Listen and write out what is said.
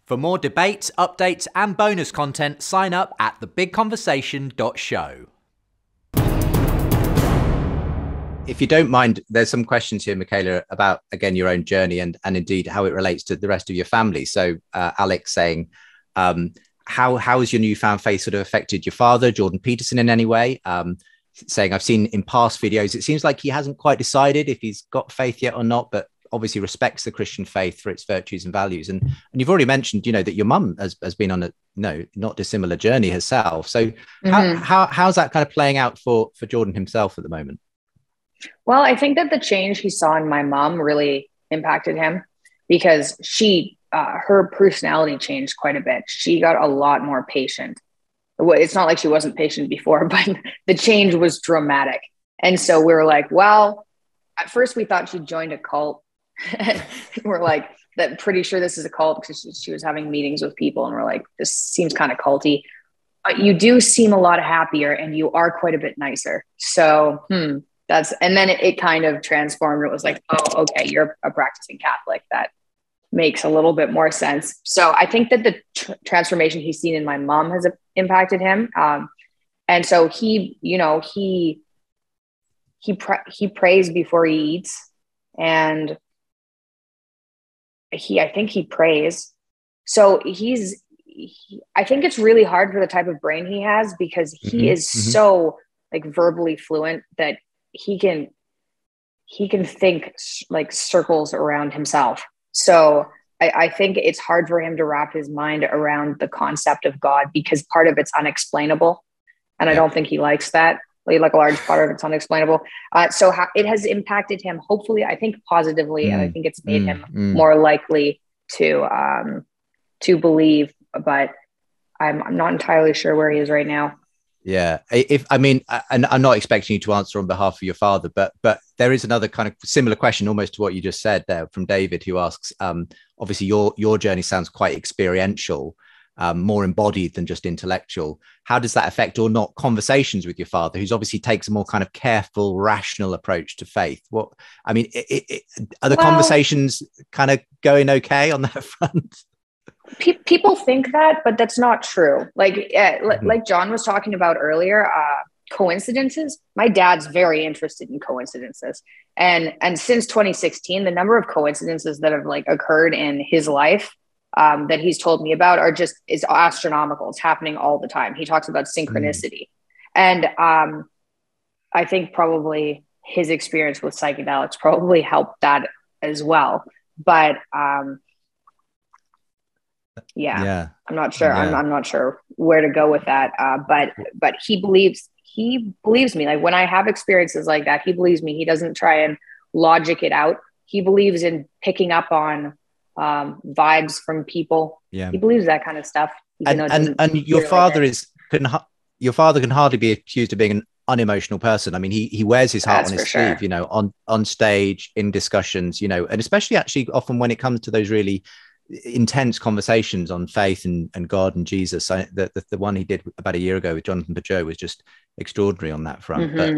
For more debates, updates, and bonus content, sign up at thebigconversation.show. If you don't mind, there's some questions here, Michaela, about, again, your own journey and indeed how it relates to the rest of your family. So Alex saying, how has your newfound faith sort of affected your father, Jordan Peterson, in any way? Saying, I've seen in past videos, it seems like he hasn't quite decided if he's got faith yet or not, but obviously respects the Christian faith for its virtues and values. And you've already mentioned, that your mum has been on a not dissimilar journey herself. So how's that kind of playing out for Jordan himself at the moment? Well, I think that the change he saw in my mom really impacted him because her personality changed quite a bit. She got a lot more patient. It's not like she wasn't patient before, but the change was dramatic. And so we were like, well, at first we thought she joined a cult. And we're like, pretty sure this is a cult because she was having meetings with people. And we're like, this seems kind of culty. But you do seem a lot happier and you are quite a bit nicer. So and then it kind of transformed. It was like, oh, okay, you're a practicing Catholic. That makes a little bit more sense. So I think that the transformation he's seen in my mom has impacted him. And so he prays before he eats, and I think he prays. So I think it's really hard for the type of brain he has because he is so like verbally fluent that he can think like circles around himself. So I think it's hard for him to wrap his mind around the concept of God because part of it's unexplainable. And I don't think he likes that. Like a large part of it's unexplainable. So it has impacted him, hopefully, I think positively. And I think it's made him more likely to believe, but I'm not entirely sure where he is right now. Yeah. And I'm not expecting you to answer on behalf of your father, but there is another kind of similar question almost to what you just said there from David, who asks, obviously your journey sounds quite experiential, more embodied than just intellectual. How does that affect or not conversations with your father, who's obviously takes a more kind of careful, rational approach to faith? Are the conversations kind of going okay on that front? People think that, but that's not true. Like John was talking about earlier, coincidences. My dad's very interested in coincidences. And since 2016, the number of coincidences that have like occurred in his life that he's told me about is astronomical. It's happening all the time. He talks about synchronicity. And I think probably his experience with psychedelics probably helped that as well. But I'm not sure. Yeah. I'm not sure where to go with that. But he believes me. Like when I have experiences like that, he believes me. He doesn't try and logic it out. He believes in picking up on vibes from people. Yeah. He believes that kind of stuff. And your father your father can hardly be accused of being an unemotional person. I mean, he wears his heart on his sleeve, on stage, in discussions, and especially actually often when it comes to those really intense conversations on faith and God and Jesus. The one he did about a year ago with Jonathan Pageau was just extraordinary on that front. But